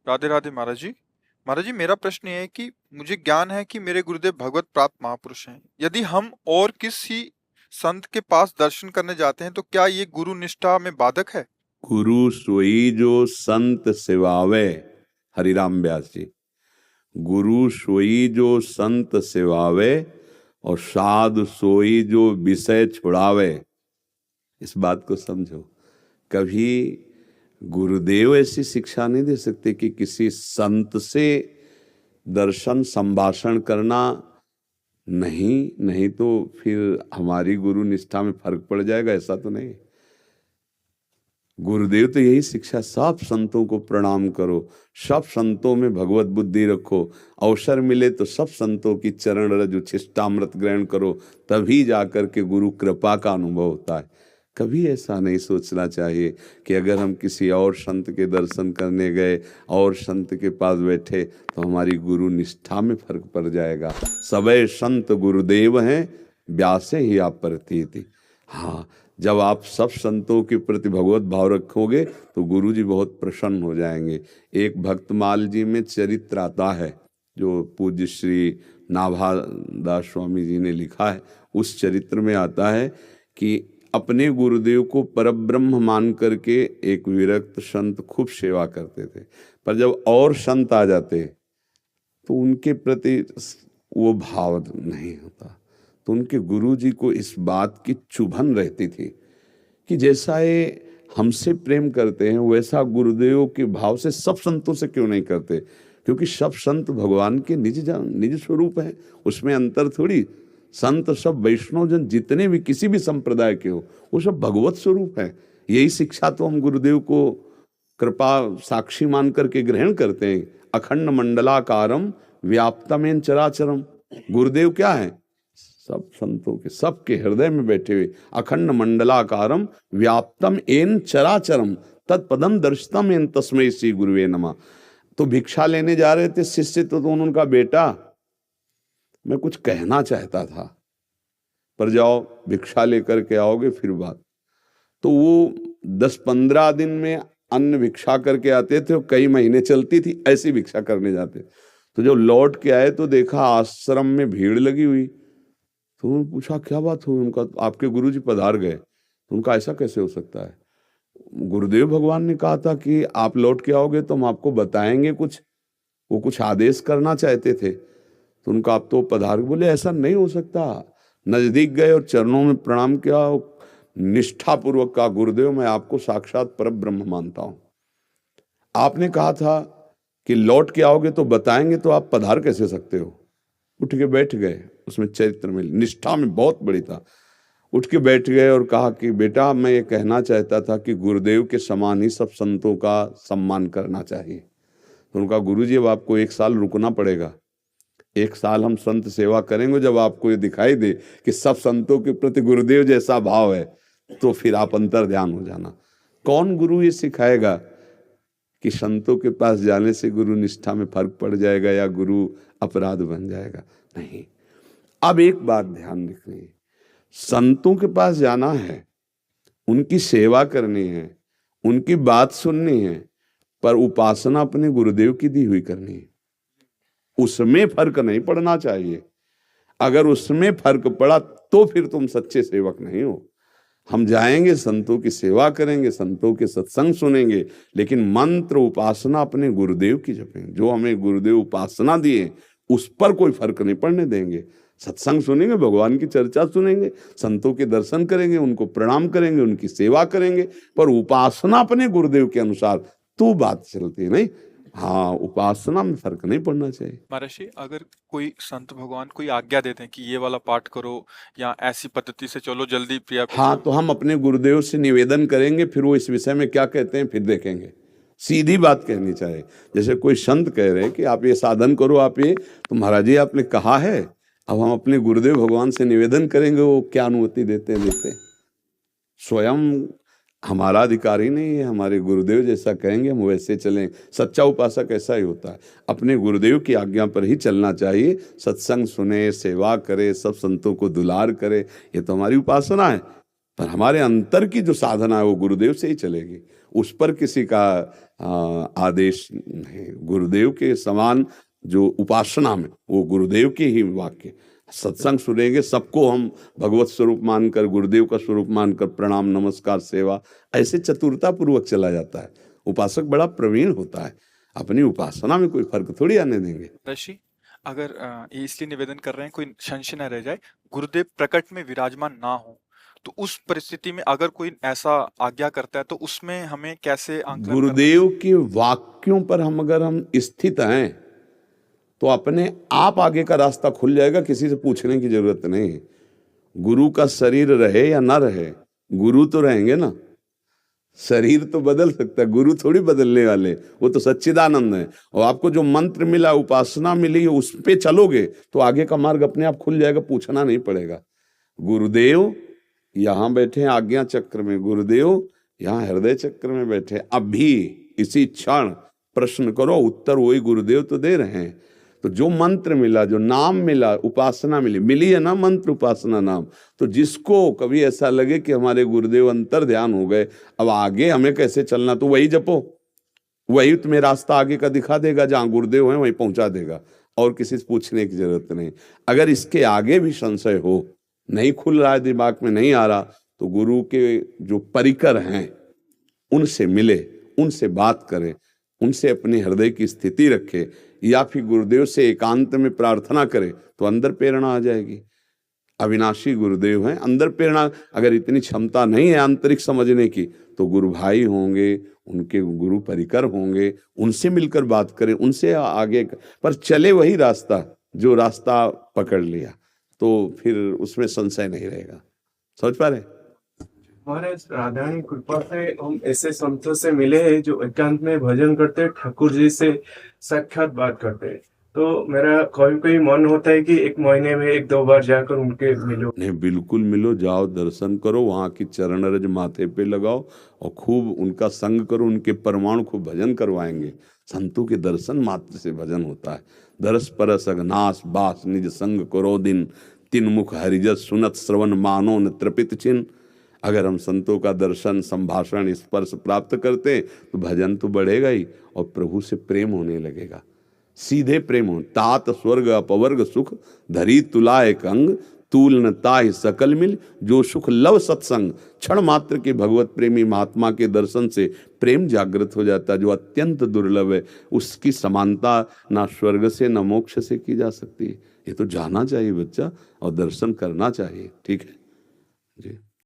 राधे राधे महाराज जी। महाराज जी, मेरा प्रश्न ये है कि मुझे ज्ञान है कि मेरे गुरुदेव भगवत प्राप्त महापुरुष हैं। यदि हम और किसी संत के पास दर्शन करने जाते हैं तो क्या ये गुरु निष्ठा में बाधक है? गुरु सोई जो संत सेवावे, हरिराम व्यास जी। गुरु सोई जो संत सेवावे और साधु सोई जो विषय छुड़ावे। इस बात को समझो। कभी गुरुदेव ऐसी शिक्षा नहीं दे सकते कि किसी संत से दर्शन संभाषण करना नहीं तो फिर हमारी गुरु निष्ठा में फर्क पड़ जाएगा, ऐसा तो नहीं। गुरुदेव तो यही शिक्षा, सब संतों को प्रणाम करो, सब संतों में भगवत बुद्धि रखो, अवसर मिले तो सब संतों की चरण रज उच्छिष्टामृत ग्रहण करो, तभी जाकर के गुरु कृपा का अनुभव होता है। कभी ऐसा नहीं सोचना चाहिए कि अगर हम किसी और संत के दर्शन करने गए और संत के पास बैठे तो हमारी गुरु निष्ठा में फर्क पड़ जाएगा। सबे संत गुरुदेव हैं, व्यासे ही आप प्रतीति। हाँ, जब आप सब संतों के प्रति भगवत भाव रखोगे तो गुरु जी बहुत प्रसन्न हो जाएंगे। एक भक्तमाल जी में चरित्र आता है जो पूज्य श्री नाभादास स्वामी जी ने लिखा है। उस चरित्र में आता है कि अपने गुरुदेव को परब्रह्म मान करके एक विरक्त संत खूब सेवा करते थे, पर जब और संत आ जाते तो उनके प्रति वो भाव नहीं होता। तो उनके गुरुजी को इस बात की चुभन रहती थी कि जैसा ये हमसे प्रेम करते हैं वैसा गुरुदेव के भाव से सब संतों से क्यों नहीं करते, क्योंकि सब संत भगवान के निज स्वरूप है, उसमें अंतर थोड़ी। संत सब वैष्णव जन जितने भी किसी भी संप्रदाय के हो वो सब भगवत स्वरूप है। यही शिक्षा तो हम गुरुदेव को कृपा साक्षी मान करके ग्रहण करते हैं। अखंड मंडलाकारम व्याप्तमेन चराचरम। गुरुदेव क्या है? सब संतों के सबके हृदय में बैठे हुए, अखंड मंडलाकारम व्याप्तम एन चराचरम तत्पदम दर्शितम एन तस्मै श्री गुरुवे नमः। तो भिक्षा लेने जा रहे थे शिष्य तो उनका बेटा, मैं कुछ कहना चाहता था, पर जाओ भिक्षा लेकर के आओगे फिर बात। तो वो 10-15 दिन में अन्न भिक्षा करके आते थे, कई महीने चलती थी, ऐसी भिक्षा करने जाते। तो जब लौट के आए तो देखा आश्रम में भीड़ लगी हुई। तो उन्होंने पूछा क्या बात हुई? उनका आपके गुरुजी पधार गए। तो उनका ऐसा कैसे हो सकता है? गुरुदेव भगवान ने कहा था कि आप लौट के आओगे तो हम आपको बताएंगे कुछ। वो कुछ आदेश करना चाहते थे। तो उनका आप तो पधार, बोले ऐसा नहीं हो सकता। नजदीक गए और चरणों में प्रणाम किया, निष्ठापूर्वक कहा गुरुदेव मैं आपको साक्षात परब्रह्म मानता हूं। आपने कहा था कि लौट के आओगे तो बताएंगे, तो आप पधार कैसे सकते हो? उठ के बैठ गए। उसमें चरित्र में निष्ठा में बहुत बड़ी था। उठ के बैठ गए और कहा कि बेटा मैं ये कहना चाहता था कि गुरुदेव के समान ही सब संतों का सम्मान करना चाहिए। तो उनका गुरुजी अब आपको 1 साल रुकना पड़ेगा। 1 साल हम संत सेवा करेंगे, जब आपको ये दिखाई दे कि सब संतों के प्रति गुरुदेव जैसा भाव है तो फिर आप अंतर ध्यान हो जाना। कौन गुरु ये सिखाएगा कि संतों के पास जाने से गुरु निष्ठा में फर्क पड़ जाएगा या गुरु अपराध बन जाएगा? नहीं। अब एक बात ध्यान रखनी, संतों के पास जाना है, उनकी सेवा करनी है, उनकी बात सुननी है, पर उपासना अपने गुरुदेव की दी हुई करनी है। उसमें फर्क नहीं पड़ना चाहिए। अगर उसमें फर्क पड़ा तो फिर तुम सच्चे सेवक नहीं हो। हम जाएंगे, संतों की सेवा करेंगे, संतों के सत्संग सुनेंगे, लेकिन मंत्र उपासना अपने गुरुदेव की जपेंगे। जो हमें गुरुदेव उपासना दिए उस पर कोई फर्क नहीं पड़ने देंगे। सत्संग सुनेंगे, भगवान की चर्चा सुनेंगे, संतों के दर्शन करेंगे, उनको प्रणाम करेंगे, उनकी सेवा करेंगे, पर उपासना अपने गुरुदेव के अनुसार तो बात चलती नहीं। हाँ, उपासना में फर्क नहीं पड़ना चाहिए। महर्षि, अगर कोई संत भगवान कोई आज्ञा देते हैं कि ये वाला पाठ करो या ऐसी पद्धति से चलो जल्दी प्रिया, हाँ, तो हम अपने गुरुदेव से निवेदन करेंगे, फिर वो इस विषय में क्या कहते हैं फिर देखेंगे। सीधी बात कहनी चाहिए। जैसे कोई संत कह रहे हैं कि आप ये साधन करो, आप ये, तो महाराज जी आपने कहा है, अब हम अपने गुरुदेव भगवान से निवेदन करेंगे वो क्या अनुमति देते हैं देते हैं। स्वयं हमारा अधिकारी नहीं है, हमारे गुरुदेव जैसा कहेंगे हम वैसे चलें। सच्चा उपासक ऐसा ही होता है, अपने गुरुदेव की आज्ञा पर ही चलना चाहिए। सत्संग सुने, सेवा करे, सब संतों को दुलार करे, ये तो हमारी उपासना है। पर हमारे अंतर की जो साधना है वो गुरुदेव से ही चलेगी, उस पर किसी का आदेश नहीं। गुरुदेव के समान जो उपासना में वो गुरुदेव के ही वाक्य, सत्संग सुनेंगे सबको हम भगवत स्वरूप मानकर, गुरुदेव का स्वरूप मानकर प्रणाम नमस्कार सेवा, ऐसे चतुरता पूर्वक चला जाता है। उपासक बड़ा प्रवीण होता है, अपनी उपासना में कोई फर्क थोड़ी आने देंगे। ऋषि, अगर ये इसलिए निवेदन कर रहे हैं कोई संशय न रह जाए, गुरुदेव प्रकट में विराजमान ना हो, तो उस परिस्थिति में अगर कोई ऐसा आज्ञा करता है तो उसमें हमें कैसे आंकलन गुरुदेव के वाक्यों पर अगर हम स्थित हैं तो अपने आप आगे का रास्ता खुल जाएगा, किसी से पूछने की जरूरत नहीं है। गुरु का शरीर रहे या ना रहे, गुरु तो रहेंगे ना। शरीर तो बदल सकता है, गुरु थोड़ी बदलने वाले, वो तो सच्चिदानंद है। और आपको जो मंत्र मिला, उपासना मिली, उस पे चलोगे तो आगे का मार्ग अपने आप खुल जाएगा, पूछना नहीं पड़ेगा। गुरुदेव यहाँ बैठे आज्ञा चक्र में, गुरुदेव यहाँ हृदय चक्र में बैठे। अभी इसी क्षण प्रश्न करो, उत्तर वही गुरुदेव तो दे रहे हैं। तो जो मंत्र मिला, जो नाम मिला, उपासना मिली है ना, मंत्र उपासना नाम, तो जिसको कभी ऐसा लगे कि हमारे गुरुदेव अंतर ध्यान हो गए, अब आगे हमें कैसे चलना, तो वही जपो, वही तुम्हें रास्ता आगे का दिखा देगा, जहाँ गुरुदेव हैं वहीं पहुंचा देगा, और किसी से पूछने की जरूरत नहीं। अगर इसके आगे भी संशय हो, नहीं खुल रहा है, दिमाग में नहीं आ रहा, तो गुरु के जो परिकर हैं उनसे मिले, उनसे बात करें, उनसे अपने हृदय की स्थिति रखे, या फिर गुरुदेव से एकांत में प्रार्थना करे, तो अंदर प्रेरणा आ जाएगी। अविनाशी गुरुदेव हैं, अंदर प्रेरणा। अगर इतनी क्षमता नहीं है आंतरिक समझने की, तो गुरु भाई होंगे, उनके गुरु परिकर होंगे, उनसे मिलकर बात करें, उनसे आगे पर चले वही रास्ता जो रास्ता पकड़ लिया, तो फिर उसमें संशय नहीं रहेगा। समझ पा रहे? महाराज, राधारानी कृपा से हम ऐसे संतों से मिले हैं जो एकांत में भजन करते हैं, ठाकुर जी से साक्षात बात करते हैं। तो मेरा कभी कभी मन होता है कि एक महीने में 1-2 बार जाकर उनके मिलो। नहीं, बिल्कुल मिलो, जाओ दर्शन करो, वहाँ की चरण रज माथे पे लगाओ और खूब उनका संग करो, उनके परमाणु खूब भजन करवाएंगे। संतों के दर्शन मात्र से भजन होता है। दरस परस अघनास बास निज संग करो दिन, तीन मुख हरिजस सुनत श्रवण मानो न त्रिपित चिन्ह। अगर हम संतों का दर्शन, संभाषण, स्पर्श प्राप्त करते तो भजन तो बढ़ेगा ही, और प्रभु से प्रेम होने लगेगा, सीधे प्रेम हो। तात स्वर्ग अपवर्ग सुख धरी तुला एक अंग, तूल न ताहि सकल मिल, जो सुख लव सत्संग। क्षण मात्र के भगवत प्रेमी महात्मा के दर्शन से प्रेम जागृत हो जाता है, जो अत्यंत दुर्लभ है। उसकी समानता ना स्वर्ग से ना मोक्ष से की जा सकती है। ये तो जाना चाहिए बच्चा, और दर्शन करना चाहिए। ठीक है जी।